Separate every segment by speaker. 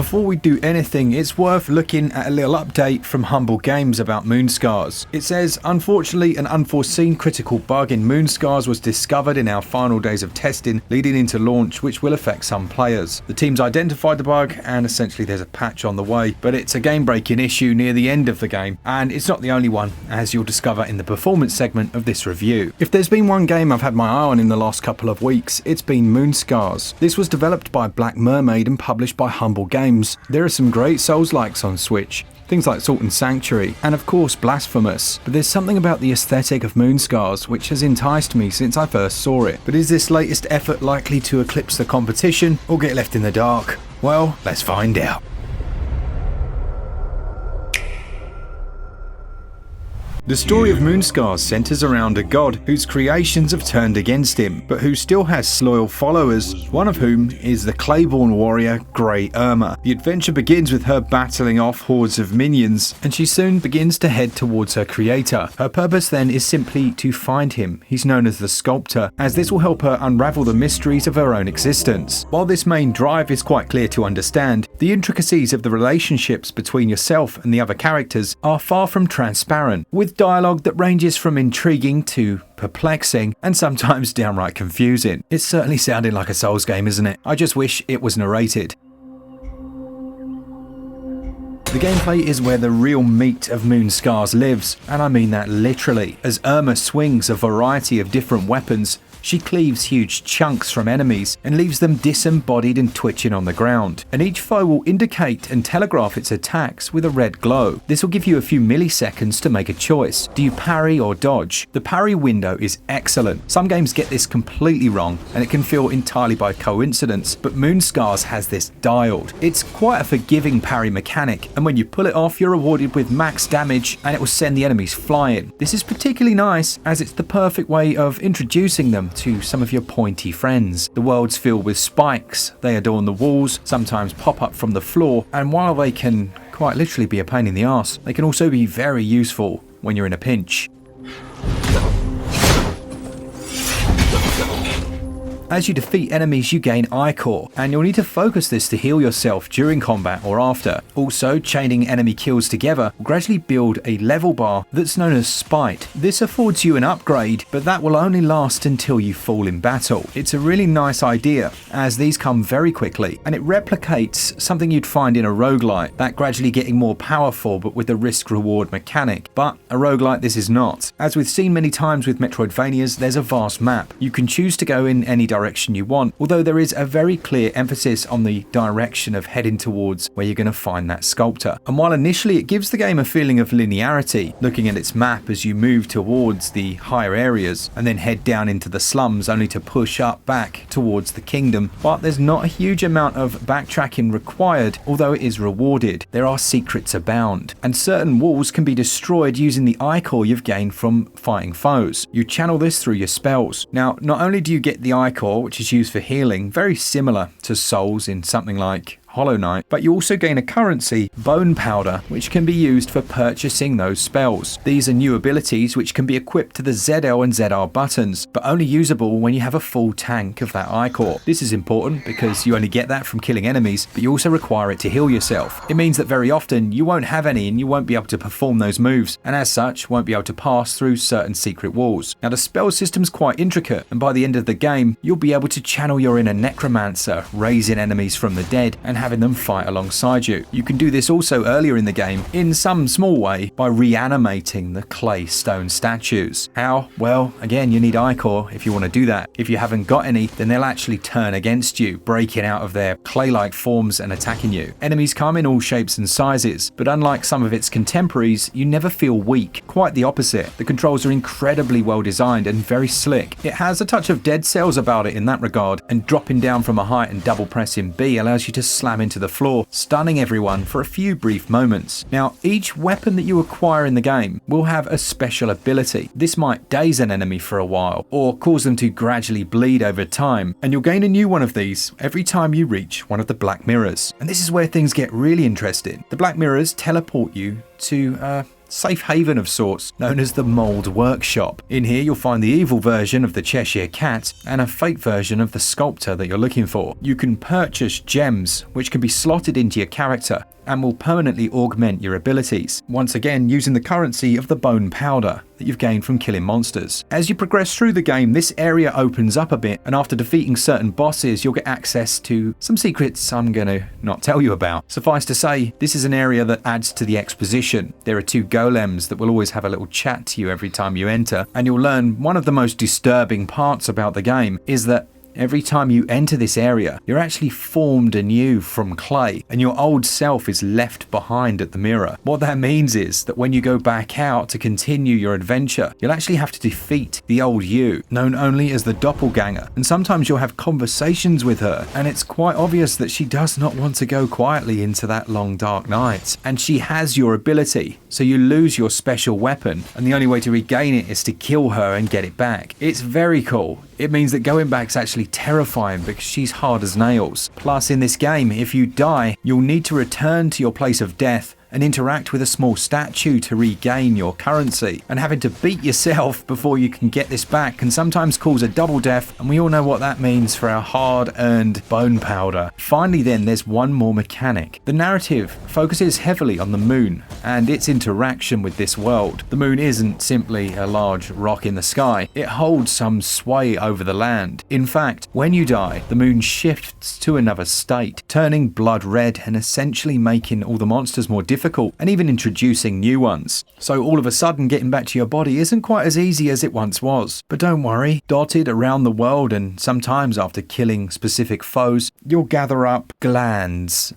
Speaker 1: before we do anything, it's worth looking at a little update from Humble Games about Moonscars. It says, unfortunately, an unforeseen critical bug in Moonscars was discovered in our final days of testing leading into launch, which will affect some players. The teams identified the bug and essentially there's a patch on the way, but it's a game-breaking issue near the end of the game, and it's not the only one, as you'll discover in the performance segment of this review. If there's been one game I've had my eye on in the last couple of weeks, it's been Moonscars. This was developed by Black Mermaid and published by Humble Games. There are some great Souls-likes on Switch, things like Salt and Sanctuary, and of course Blasphemous, but there's something about the aesthetic of Moonscars which has enticed me since I first saw it. But is this latest effort likely to eclipse the competition or get left in the dark? Well, let's find out. The story of Moonscars centers around a god whose creations have turned against him, but who still has loyal followers, one of whom is the Claiborne warrior Grey Irma. The adventure begins with her battling off hordes of minions, and she soon begins to head towards her creator. Her purpose then is simply to find him. He's known as the Sculptor, as this will help her unravel the mysteries of her own existence. While this main drive is quite clear to understand, the intricacies of the relationships between yourself and the other characters are far from transparent, with dialogue that ranges from intriguing to perplexing and sometimes downright confusing. It's certainly sounding like a Souls game, isn't it? I just wish it was narrated. The gameplay is where the real meat of Moonscars lives, and I mean that literally. As Irma swings a variety of different weapons, she cleaves huge chunks from enemies and leaves them disembodied and twitching on the ground. And each foe will indicate and telegraph its attacks with a red glow. This will give you a few milliseconds to make a choice. Do you parry or dodge? The parry window is excellent. Some games get this completely wrong and it can feel entirely by coincidence, but Moonscars has this dialed. It's quite a forgiving parry mechanic, and when you pull it off, you're rewarded with max damage and it will send the enemies flying. This is particularly nice as it's the perfect way of introducing them to some of your pointy friends. The world's filled with spikes. They adorn the walls, sometimes pop up from the floor, and while they can quite literally be a pain in the arse, they can also be very useful when you're in a pinch. As you defeat enemies, you gain Ichor, and you'll need to focus this to heal yourself during combat or after. Also, chaining enemy kills together will gradually build a level bar that's known as Spite. This affords you an upgrade, but that will only last until you fall in battle. It's a really nice idea, as these come very quickly, and it replicates something you'd find in a roguelite, that gradually getting more powerful but with a risk-reward mechanic. But a roguelite this is not. As we've seen many times with Metroidvanias, there's a vast map. You can choose to go in any direction you want, although there is a very clear emphasis on the direction of heading towards where you're going to find that sculptor. And while initially it gives the game a feeling of linearity, looking at its map as you move towards the higher areas and then head down into the slums only to push up back towards the kingdom, but there's not a huge amount of backtracking required, although it is rewarded. There are secrets abound, and certain walls can be destroyed using the Ichor you've gained from fighting foes. You channel this through your spells. Now, not only do you get the Ichor, which is used for healing, very similar to Souls in something like Hollow Knight, but you also gain a currency, Bone Powder, which can be used for purchasing those spells. These are new abilities which can be equipped to the ZL and ZR buttons, but only usable when you have a full tank of that Ichor. This is important because you only get that from killing enemies, but you also require it to heal yourself. It means that very often you won't have any and you won't be able to perform those moves, and as such won't be able to pass through certain secret walls. Now the spell system's quite intricate, and by the end of the game you'll be able to channel your inner necromancer, raising enemies from the dead and having them fight alongside you. You can do this also earlier in the game, in some small way, by reanimating the clay stone statues. How? Well, again, you need Ichor if you want to do that. If you haven't got any, then they'll actually turn against you, breaking out of their clay-like forms and attacking you. Enemies come in all shapes and sizes, but unlike some of its contemporaries, you never feel weak. Quite the opposite. The controls are incredibly well designed and very slick. It has a touch of Dead Cells about it in that regard, and dropping down from a height and double pressing B allows you to slam into the floor, stunning everyone for a few brief moments. Now, each weapon that you acquire in the game will have a special ability. This might daze an enemy for a while, or cause them to gradually bleed over time, and you'll gain a new one of these every time you reach one of the Black Mirrors. And this is where things get really interesting. The Black Mirrors teleport you to safe haven of sorts known as the Mould Workshop. In here you'll find the evil version of the Cheshire Cat and a fake version of the sculptor that you're looking for. You can purchase gems which can be slotted into your character and will permanently augment your abilities, once again using the currency of the bone powder that you've gained from killing monsters. As you progress through the game, this area opens up a bit, and after defeating certain bosses, you'll get access to some secrets I'm gonna not tell you about. Suffice to say, this is an area that adds to the exposition. There are 2 golems that will always have a little chat to you every time you enter, and you'll learn one of the most disturbing parts about the game is that every time you enter this area, you're actually formed anew from clay, and your old self is left behind at the mirror. What that means is that when you go back out to continue your adventure, you'll actually have to defeat the old you, known only as the doppelganger, and sometimes you'll have conversations with her, and it's quite obvious that she does not want to go quietly into that long dark night. And she has your ability, so you lose your special weapon, and the only way to regain it is to kill her and get it back. It's very cool. It means that going back's actually terrifying because she's hard as nails. Plus, in this game, if you die, you'll need to return to your place of death and interact with a small statue to regain your currency. And having to beat yourself before you can get this back can sometimes cause a double death, and we all know what that means for our hard-earned bone powder. Finally then, there's one more mechanic. The narrative focuses heavily on the moon and its interaction with this world. The moon isn't simply a large rock in the sky, it holds some sway over the land. In fact, when you die, the moon shifts to another state, turning blood red and essentially making all the monsters more difficult and even introducing new ones. So all of a sudden getting back to your body isn't quite as easy as it once was. But don't worry, dotted around the world and sometimes after killing specific foes, you'll gather up glands.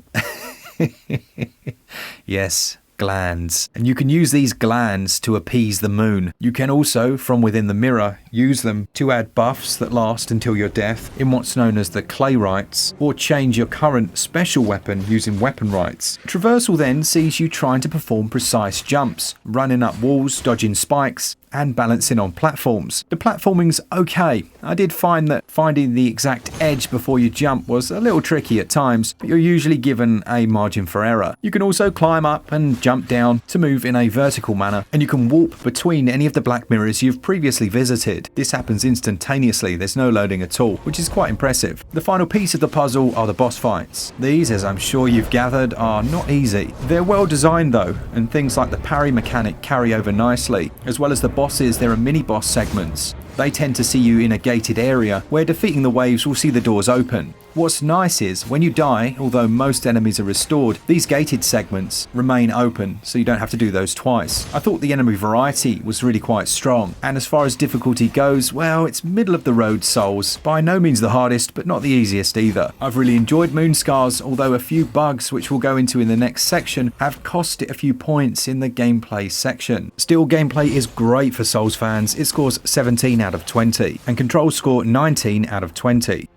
Speaker 1: Yes, glands. And you can use these glands to appease the moon. You can also, from within the mirror, use them to add buffs that last until your death in what's known as the clay rites, or change your current special weapon using weapon rites. Traversal then sees you trying to perform precise jumps, running up walls, dodging spikes, and balancing on platforms. The platforming's okay. I did find that finding the exact edge before you jump was a little tricky at times, but you're usually given a margin for error. You can also climb up and jump down to move in a vertical manner, and you can warp between any of the black mirrors you've previously visited. This happens instantaneously, there's no loading at all, which is quite impressive. The final piece of the puzzle are the boss fights. These, as I'm sure you've gathered, are not easy. They're well designed though, and things like the parry mechanic carry over nicely, as well as the bosses. There are mini boss segments. They tend to see you in a gated area where defeating the waves will see the doors open. What's nice is, when you die, although most enemies are restored, these gated segments remain open, so you don't have to do those twice. I thought the enemy variety was really quite strong, and as far as difficulty goes, well, it's middle of the road Souls. By no means the hardest, but not the easiest either. I've really enjoyed Moonscars, although a few bugs, which we'll go into in the next section, have cost it a few points in the gameplay section. Still, gameplay is great for Souls fans. It scores 17 out of 20, and controls score 19 out of 20.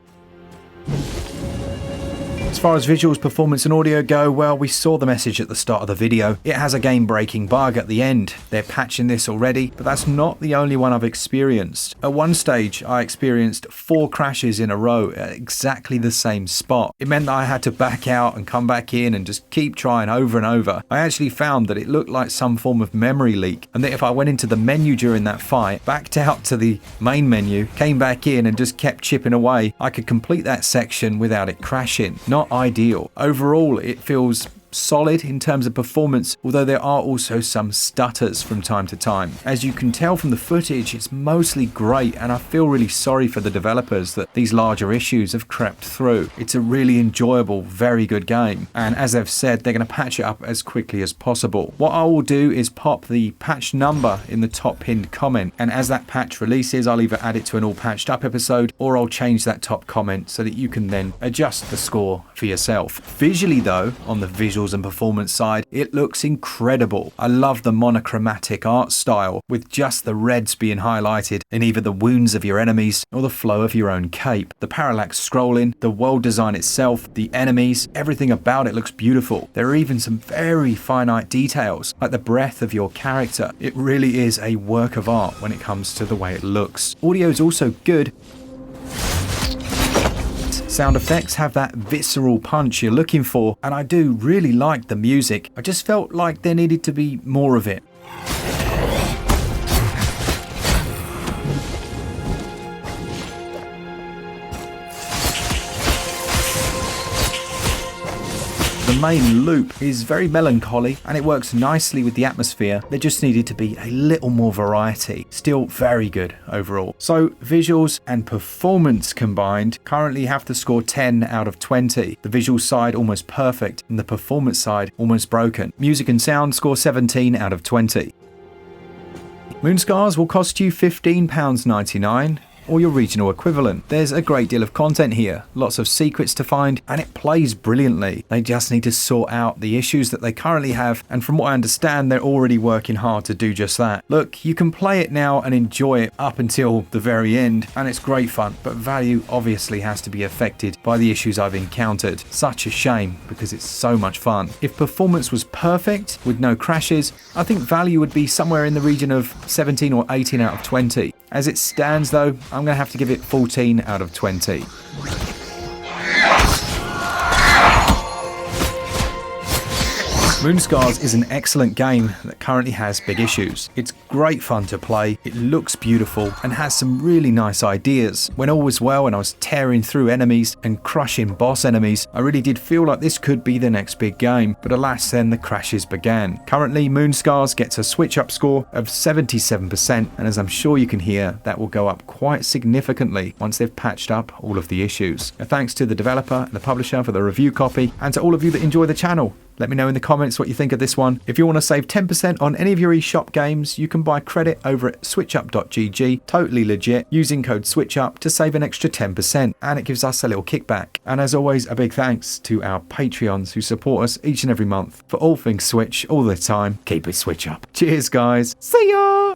Speaker 1: As far as visuals, performance and audio go, well, we saw the message at the start of the video. It has a game-breaking bug at the end. They're patching this already, but that's not the only one I've experienced. At one stage, I experienced 4 crashes in a row at exactly the same spot. It meant that I had to back out and come back in and just keep trying over and over. I actually found that it looked like some form of memory leak, and that if I went into the menu during that fight, backed out to the main menu, came back in and just kept chipping away, I could complete that section without it crashing. Not ideal. Overall, it feels solid in terms of performance, although there are also some stutters from time to time. As you can tell from the footage, it's mostly great, and I feel really sorry for the developers that these larger issues have crept through. It's a really enjoyable, very good game, and as they've said, they're going to patch it up as quickly as possible. What I will do is pop the patch number in the top pinned comment, and as that patch releases, I'll either add it to an all patched up episode, or I'll change that top comment so that you can then adjust the score for yourself. Visually though, on the visual and performance side, it looks incredible. I love the monochromatic art style, with just the reds being highlighted in either the wounds of your enemies or the flow of your own cape. The parallax scrolling, the world design itself, the enemies, everything about it looks beautiful. There are even some very finite details, like the breath of your character. It really is a work of art when it comes to the way it looks. Audio is also good. Sound effects have that visceral punch you're looking for, and I do really like the music. I just felt like there needed to be more of it. main loop is very melancholy and it works nicely with the atmosphere. There just needed to be a little more variety. Still very good overall. So visuals and performance combined currently have to score 10 out of 20. The visual side almost perfect and the performance side almost broken. Music and sound score 17 out of 20. Moonscars will cost you £15.99 or your regional equivalent. There's a great deal of content here, lots of secrets to find, and it plays brilliantly. They just need to sort out the issues that they currently have, and from what I understand, they're already working hard to do just that. Look, you can play it now and enjoy it up until the very end, and it's great fun, but value obviously has to be affected by the issues I've encountered. Such a shame, because it's so much fun. If performance was perfect, with no crashes, I think value would be somewhere in the region of 17 or 18 out of 20. As it stands though, I'm going to have to give it 14 out of 20. Moonscars is an excellent game that currently has big issues. It's great fun to play, it looks beautiful, and has some really nice ideas. When all was well and I was tearing through enemies and crushing boss enemies, I really did feel like this could be the next big game, but alas then the crashes began. Currently Moonscars gets a SwitchUp score of 77%, and as I'm sure you can hear, that will go up quite significantly once they've patched up all of the issues. Thanks to the developer and the publisher for the review copy, and to all of you that enjoy the channel. Let me know in the comments what you think of this one. If you want to save 10% on any of your eShop games, you can buy credit over at switchup.gg, totally legit, using code SwitchUp to save an extra 10%, and it gives us a little kickback. And as always, a big thanks to our Patreons who support us each and every month. For all things Switch, all the time, keep it Switch Up. Cheers guys, see ya!